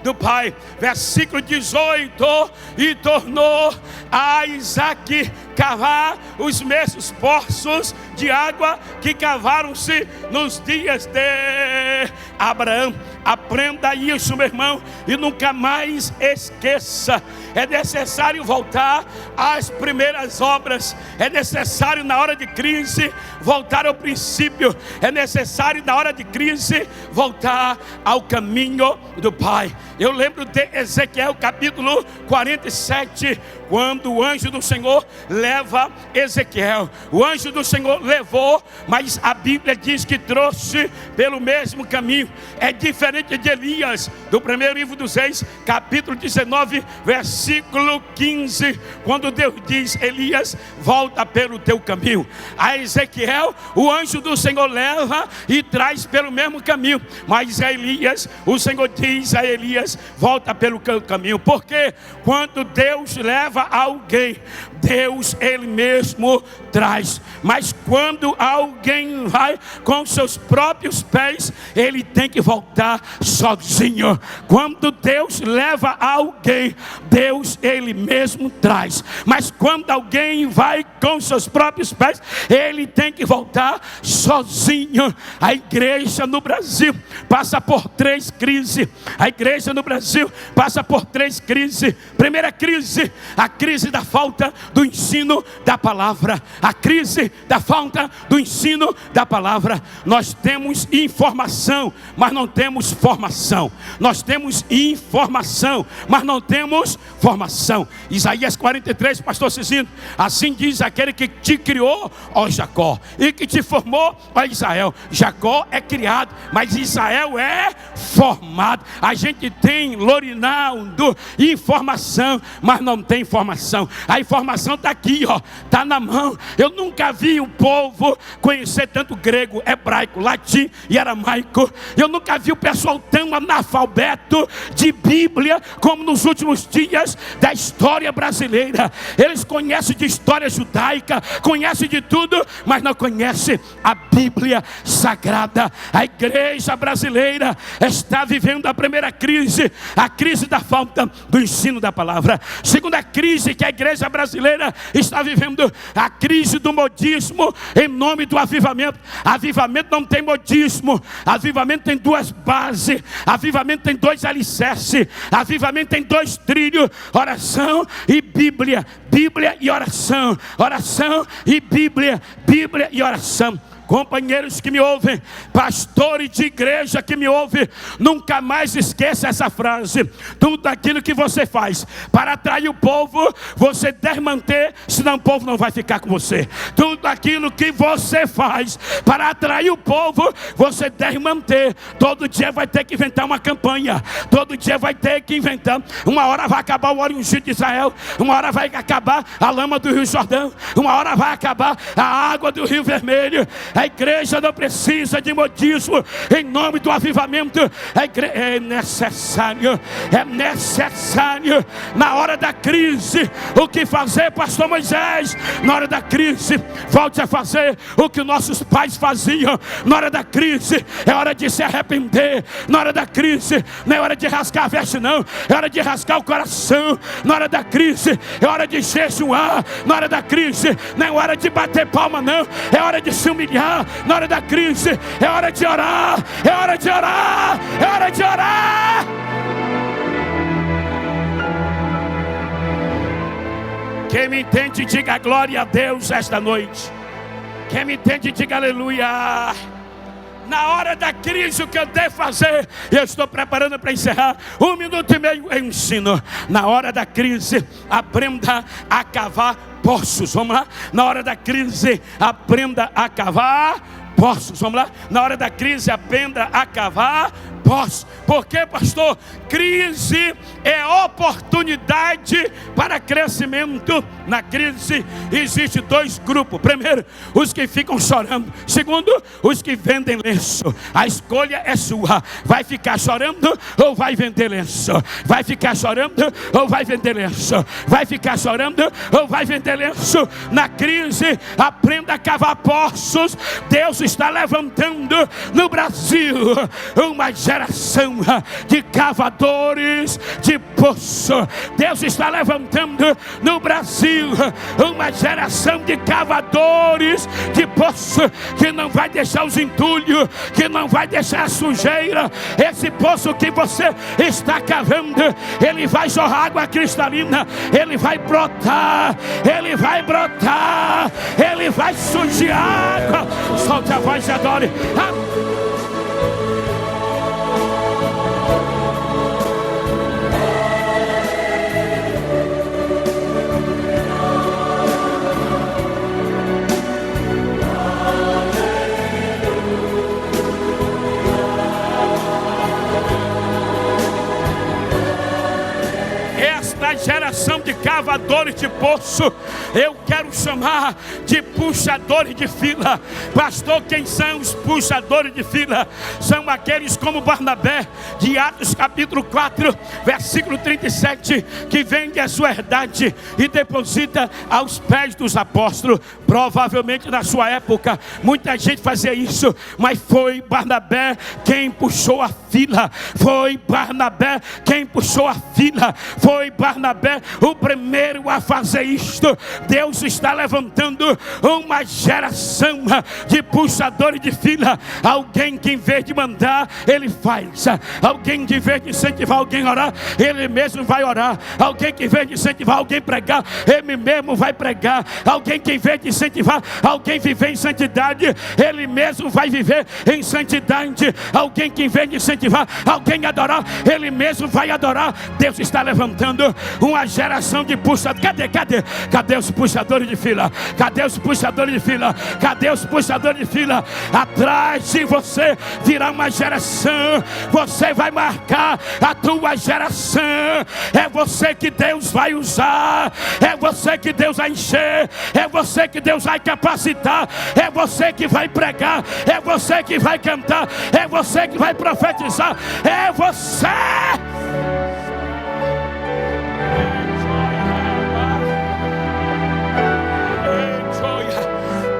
do Pai. Versículo 18: e tornou a Isaque cavar os mesmos poços de água que cavaram-se nos dias de Abraão. Aprenda isso, meu irmão, e nunca mais esqueça. É necessário voltar às primeiras obras. É necessário, na hora de crise, voltar ao princípio. É necessário, na hora de crise, voltar ao caminho do Pai. Eu lembro de Ezequiel capítulo 47, quando o anjo do Senhor leva Ezequiel. O anjo do Senhor levou, mas a Bíblia diz que trouxe pelo mesmo caminho. É diferente de Elias, do primeiro livro dos Reis, capítulo 19, versículo 15, quando Deus diz: Elias, volta pelo teu caminho. A Ezequiel, o anjo do Senhor leva e traz pelo mesmo caminho, mas a Elias, o Senhor diz a Elias: volta pelo caminho. Porque quando Deus leva alguém, Deus Ele mesmo traz. Mas quando alguém vai com seus próprios pés, ele tem que voltar sozinho. Quando Deus leva alguém, Deus Ele mesmo traz. Mas quando alguém vai com seus próprios pés, ele tem que voltar sozinho. A igreja no Brasil passa por 3 crises. A igreja no Brasil passa por 3 crises. Primeira crise, a crise da falta do ensino da palavra. A crise da falta do ensino da palavra. Nós temos informação, mas não temos formação. Nós temos informação, mas não temos formação. Isaías 43, pastor Cizinho: assim diz aquele que te criou, ó Jacó, e que te formou, ó Israel. Jacó é criado, mas Israel é formado. A gente tem, Lorinaldo, informação, mas não tem informação. A informação está aqui, ó, está na mão. Eu nunca vi o povo conhecer tanto grego, hebraico, latim e aramaico. Eu nunca vi o pessoal tão analfabeto de Bíblia como nos últimos dias da história brasileira. Eles conhecem de história judaica, conhecem de tudo, mas não conhecem a Bíblia Sagrada. A igreja brasileira está vivendo a primeira crise, a crise da falta do ensino da palavra. Segunda crise que a igreja brasileira está vivendo, a crise do modismo em nome do avivamento. Avivamento não tem modismo. Avivamento tem 2 bases. Avivamento tem 2 alicerces. Avivamento tem 2 trilhos: oração e Bíblia. Bíblia e oração. Oração e Bíblia. Bíblia e oração. Companheiros que me ouvem, pastores de igreja que me ouvem, nunca mais esqueça essa frase: tudo aquilo que você faz para atrair o povo, você deve manter, senão o povo não vai ficar com você. Tudo aquilo que você faz para atrair o povo, você deve manter. Todo dia vai ter que inventar uma campanha, todo dia vai ter que inventar. Uma hora vai acabar o óleo ungido de Israel, uma hora vai acabar a lama do Rio Jordão, uma hora vai acabar a água do Rio Vermelho. A igreja não precisa de modismo, em nome do avivamento. É necessário, na hora da crise, o que fazer, pastor Moisés? Na hora da crise, volte a fazer o que nossos pais faziam. Na hora da crise, é hora de se arrepender. Na hora da crise, não é hora de rasgar a veste, não, é hora de rasgar o coração. Na hora da crise, é hora de jejuar. Na hora da crise, não é hora de bater palma, não, é hora de se humilhar. Na hora da crise, é hora de orar. É hora de orar. É hora de orar. Quem me entende, diga glória a Deus esta noite. Quem me entende, diga aleluia. Na hora da crise, o que eu devo fazer? Eu estou preparando para encerrar. 1 minuto e meio eu ensino. Na hora da crise, aprenda a cavar poços. Vamos lá? Na hora da crise, aprenda a cavar poços. Vamos lá? Na hora da crise, aprenda a cavar Posso. Por quê, pastor? Crise é oportunidade para crescimento. Na crise existe dois grupos. Primeiro, os que ficam chorando. Segundo, os que vendem lenço. A escolha é sua. Vai ficar chorando ou vai vender lenço? Vai ficar chorando ou vai vender lenço? Vai ficar chorando ou vai vender lenço? Na crise, aprenda a cavar poços. Deus está levantando no Brasil uma geração de cavadores de poço. Deus está levantando no Brasil uma geração de cavadores de poço, que não vai deixar os entulhos, que não vai deixar a sujeira. Esse poço que você está cavando, ele vai jorrar água cristalina, ele vai brotar, ele vai brotar, ele vai surgir água. Solte a voz e adore. Geração de cavadores de poço, eu quero chamar de puxadores de fila. Pastor, quem são os puxadores de fila? São aqueles como Barnabé, de Atos capítulo 4, versículo 37, que vende a sua herdade e deposita aos pés dos apóstolos. Provavelmente na sua época muita gente fazia isso, mas foi Barnabé quem puxou a fila. Foi Barnabé quem puxou a fila. Foi Barnabé o primeiro a fazer isto. Deus está levantando uma geração de puxadores de fila. Alguém que em vez de mandar, ele faz. Alguém que em vez de incentivar alguém a orar, ele mesmo vai orar. Alguém que em vez de incentivar alguém a pregar, ele mesmo vai pregar. Alguém que em vez de incentivar alguém a viver em santidade, ele mesmo vai viver em santidade. Alguém que em vez de incentivar alguém a adorar, ele mesmo vai adorar. Deus está levantando uma geração de puxadores. Cadê os puxadores de fila? Cadê os puxadores de fila? Cadê os puxadores de fila? Atrás de você virá uma geração. Você vai marcar a tua geração. É você que Deus vai usar. É você que Deus vai encher. É você que Deus vai capacitar. É você que vai pregar. É você que vai cantar. É você que vai profetizar. É você.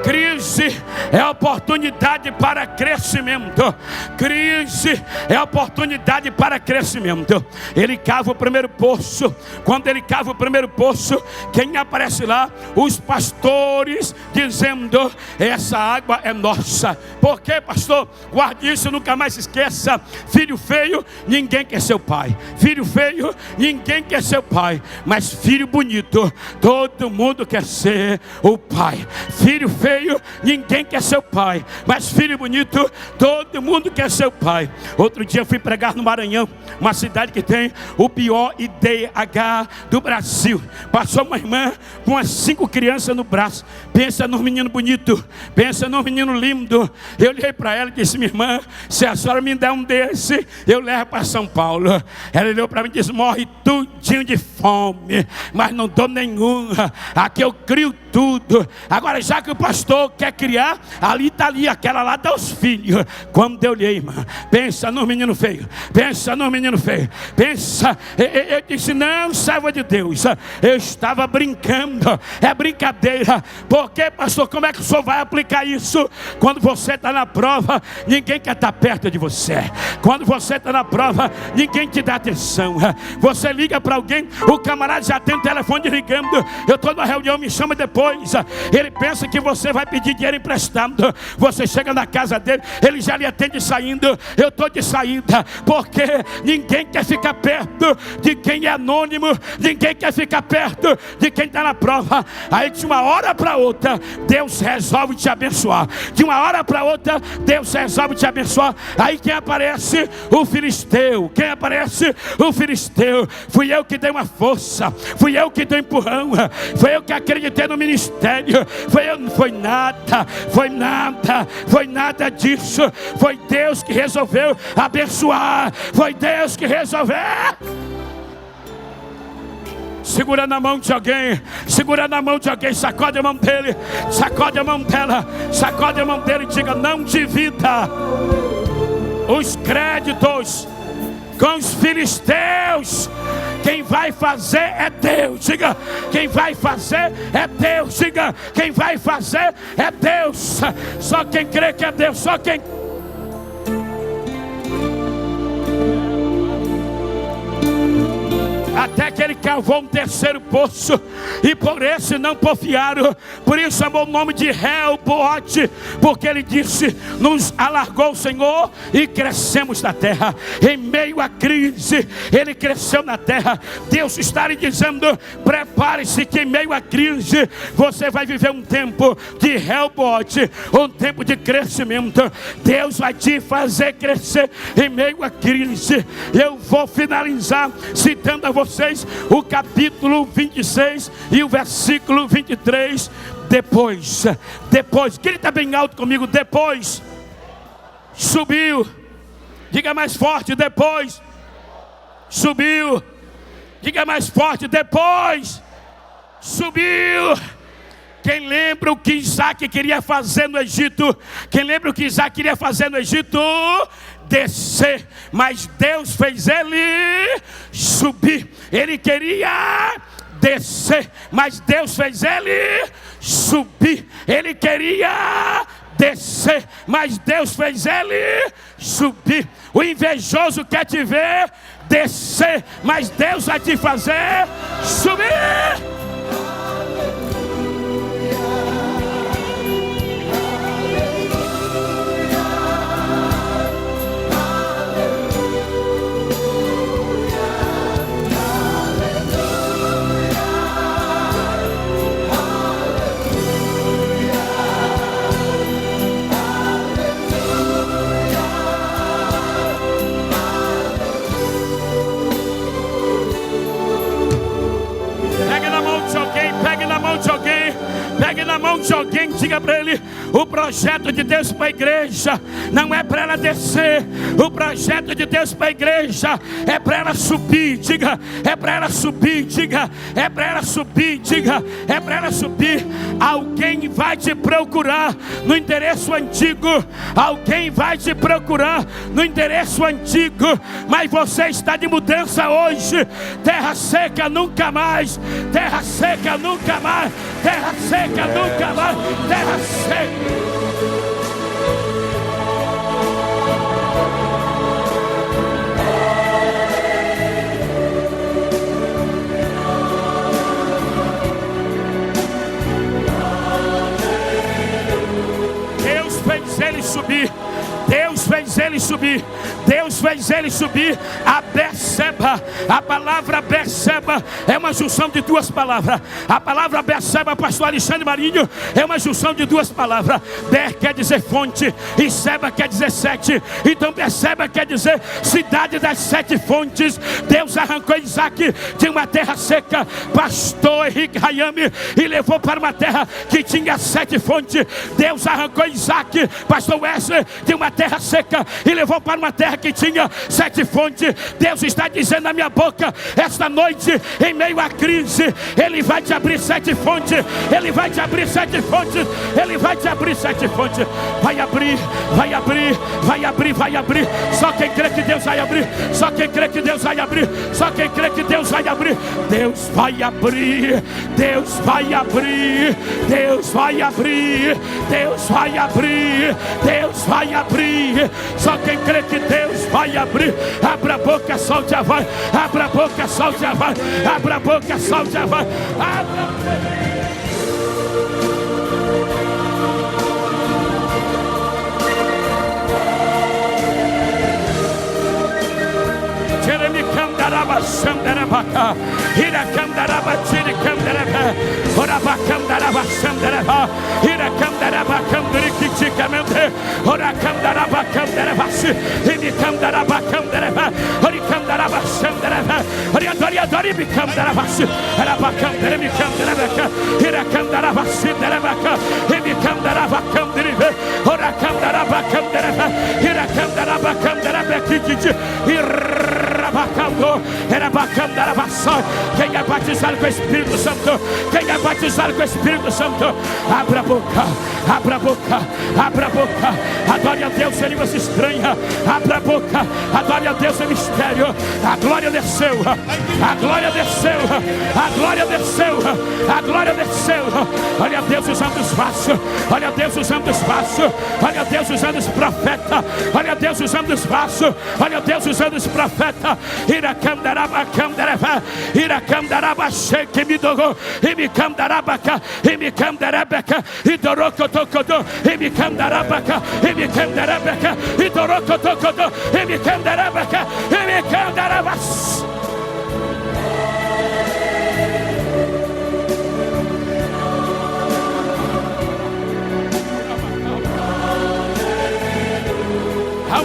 Crise é oportunidade para crescimento. Crise é oportunidade para crescimento. Ele cava o primeiro poço. Quando ele cava o primeiro poço, quem aparece lá? Os pastores dizendo: essa água é nossa. Por quê, pastor? Guarde isso, nunca mais se esqueça. Filho feio, ninguém quer ser o pai. Filho feio, ninguém quer ser o pai. Mas filho bonito, todo mundo quer ser o pai. Filho feio, ninguém quer ser o pai. Mas filho bonito, todo mundo quer ser o pai. Outro dia eu fui pregar no Maranhão, uma cidade que tem o pior IDH do Brasil. Passou uma irmã com as 5 crianças no braço. Pensa num menino bonito, pensa num menino lindo. Eu olhei para ela e disse: minha irmã, se a senhora me der um desse, eu levo para São Paulo. Ela olhou para mim e disse: morre tudinho de fome, mas não dou nenhuma. Aqui eu crio tudo. Agora, já que o pastor quer criar, ali está ali, aquela lá dá os filhos. Quando eu olhei, irmã, pensa no menino feio, pensa no menino feio, pensa. Eu disse: não, serva de Deus, eu estava brincando, é brincadeira. Porque, pastor, como é que o senhor vai aplicar isso? Quando você está na prova, ninguém quer estar perto de você. Quando você está na prova, ninguém te dá atenção. Você liga para alguém, o camarada já tem o telefone ligando: eu estou numa reunião, me chama depois. Ele pensa que você vai pedir dinheiro emprestado. Você chega na casa dele, ele já lhe atende saindo: eu estou de saída. Porque ninguém quer ficar perto de quem é anônimo, ninguém quer ficar perto de quem está na prova. Aí de uma hora para outra, Deus resolve te abençoar. De uma hora para outra, Deus resolve te abençoar. Aí quem aparece? O filisteu. Quem aparece? O filisteu. Fui eu que dei uma força, fui eu que dei um empurrão, fui eu que acreditei no ministério. ministério. Foi nada disso. Foi Deus que resolveu abençoar. Foi Deus que resolveu. Segura na mão de alguém, segura na mão de alguém, sacode a mão dele, sacode a mão dela, sacode a mão dele e diga: não divida os créditos com os filisteus. Quem vai fazer é Deus. Diga: quem vai fazer é Deus. Diga: quem vai fazer é Deus. Só quem crê que é Deus, só quem... Até que ele cavou um terceiro poço, e por esse não porfiaram. Por isso chamou o nome de Rehobote, porque ele disse: nos alargou o Senhor e crescemos na terra. Em meio à crise, ele cresceu na terra. Deus está lhe dizendo: prepare-se que em meio à crise você vai viver um tempo de Rehobote, um tempo de crescimento. Deus vai te fazer crescer em meio à crise. Eu vou finalizar citando a vocês o capítulo 26 e o versículo 23. Depois, grita bem alto comigo: depois subiu. Diga mais forte: depois subiu. Diga mais forte: depois subiu. Quem lembra o que Isaac queria fazer no Egito? Quem lembra o que Isaac queria fazer no Egito? Descer. Mas Deus fez ele subir. Ele queria descer, mas Deus fez ele subir. Ele queria descer, mas Deus fez ele subir. O invejoso quer te ver descer, mas Deus vai te fazer subir. Pegue na mão de alguém, diga para ele: o projeto de Deus para a igreja não é para ela descer. O projeto de Deus para a igreja é para ela subir. Diga: é para ela subir. Diga: é para ela subir. Diga: é para ela subir. Alguém vai te procurar no endereço antigo. Alguém vai te procurar no endereço antigo. Mas você está de mudança hoje. Terra seca nunca mais. Terra seca nunca mais. Terra seca nunca mais. Terra seca. Deus fez ele subir. Deus fez ele subir. Deus fez ele subir a Berseba. A palavra Berseba é uma junção de duas palavras. A palavra Berseba, pastor Alexandre Marinho, é uma junção de duas palavras. Ber quer dizer fonte e Seba quer dizer sete. Então Berseba quer dizer cidade das sete fontes. Deus arrancou Isaac de uma terra seca, pastor Henrique Hayami, e levou para uma terra que tinha sete fontes. Deus arrancou Isaac, pastor Wesley, de uma terra seca e levou para uma terra que tinha sete fontes. Deus está dizendo na minha boca esta noite, em meio à crise, Ele vai te abrir sete fontes. Ele vai te abrir sete fontes. Ele vai te abrir sete fontes. Vai abrir, vai abrir, vai abrir, vai abrir. Só quem crê que Deus vai abrir. Só quem crê que Deus vai abrir. Só quem crê que Deus vai abrir. Deus vai abrir. Deus vai abrir. Deus vai abrir. Deus vai abrir. Deus vai abrir. Só quem crê que Deus vai abrir. Abra a boca, solte a voz. Abra a boca, solte a voz. Abra a boca, solte a voz. Jeremiah Iracandaraba Sandarabaka, Iracandaraba Tiricandaraba, Orabacandaraba Sandaraba, Iracandaraba Candrikiticamente, Oracandaraba Candarabasi, Imicandaraba Candaraba, Oricandaraba Sandaraba, Oriadoriadori Bicandarabasi, Arabacandaraba Candarabaka, Iracandaraba Sindarabaka, Imicandaraba Candrive, Oracandaraba Candaraba, Iracandaraba Candaraba Kiki, Irabacando, Erabacandarabassa. Quem é batizado com o Espírito Santo, quem é batizado com o Espírito Santo, abra a boca, abra a boca, abra a boca, adore a Deus em língua estranha, abra a boca, adore a Deus em mistério. A glória desceu, a glória desceu, a glória desceu, a glória desceu. Olha Deus usando os vasos, olha Deus usando os vasos, olha Deus usando os profetas, olha Deus usando os vasos, olha Deus usando os profetas. Iracandaraba candaraba, Iracandaraba shake me dogo, Imicandarabaka, Imicandarabaka, Idorokotokodo, Imicandarabaka, Imicandarabaka, Idorokotokodo, Imicandarabaka, Imicandarabas.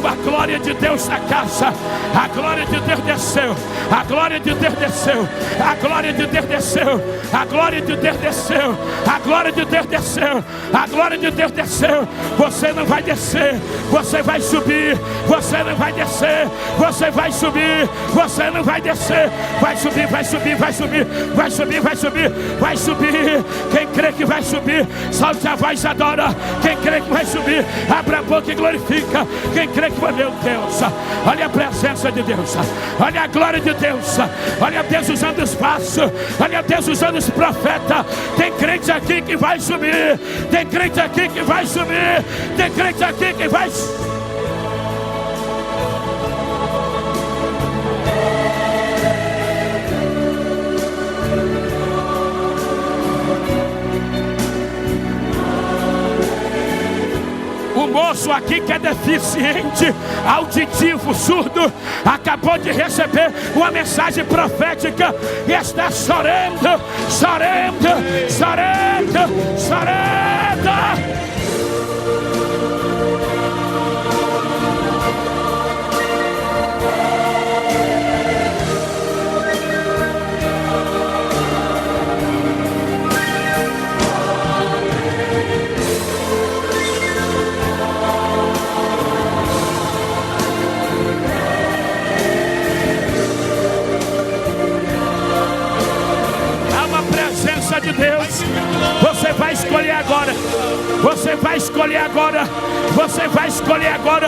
A glória de Deus na casa, a glória de Deus desceu, a glória de Deus desceu, a glória de Deus desceu, a glória de Deus desceu, a glória de Deus desceu, a glória de Deus desceu. Você não vai descer, você vai subir, você não vai descer, você vai subir, você não vai descer, vai subir, vai subir, vai subir, vai subir, vai subir, vai subir. Quem crê que vai subir, solte a voz e adora. Quem crê que vai subir, abra a boca e glorifica. Quem crê que vai, meu Deus, olha a presença de Deus, olha a glória de Deus, olha Deus usando os vasos, olha Deus usando os profetas. Tem crente aqui que vai subir, tem crente aqui que vai subir, tem crente aqui que vai subir. O moço aqui que é deficiente, auditivo, surdo, acabou de receber uma mensagem profética e está chorando, chorando, chorando, chorando. De Deus, você vai escolher agora, você vai escolher agora, você vai escolher agora,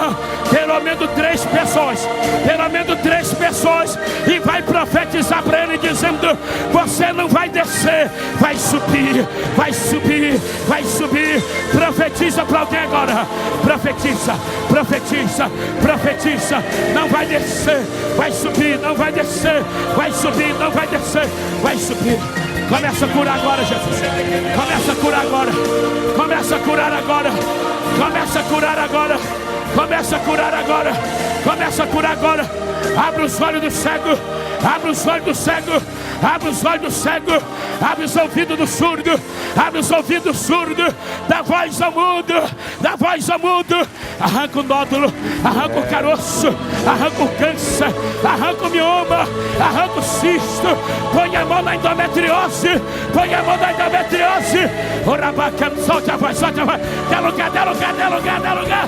pelo menos 3 pessoas, pelo menos 3 pessoas, e vai profetizar para ele dizendo: você não vai descer, vai subir, vai subir, vai subir. Profetiza para alguém agora, profetiza, profetiza, profetiza. Não vai descer, vai subir, não vai descer, vai subir, não vai descer, vai subir. Começa a curar agora, Jesus. Começa a curar agora. Começa a curar agora. Começa a curar agora. Começa a curar agora. Começa a curar agora. Abre os olhos do cego. Abre os olhos do cego. Abre os olhos do cego. Abre os ouvidos do surdo. Abre os ouvidos do surdo. Dá voz ao mundo. Dá voz ao mundo. Arranca o nódulo. Arranca o caroço. Arranca o câncer. Arranca o mioma. Arranca o cisto. Põe a mão na endometriose. Põe a mão na endometriose. Orabaca, solte a voz, solte a voz. Dá lugar, dá lugar, dá lugar, dá lugar.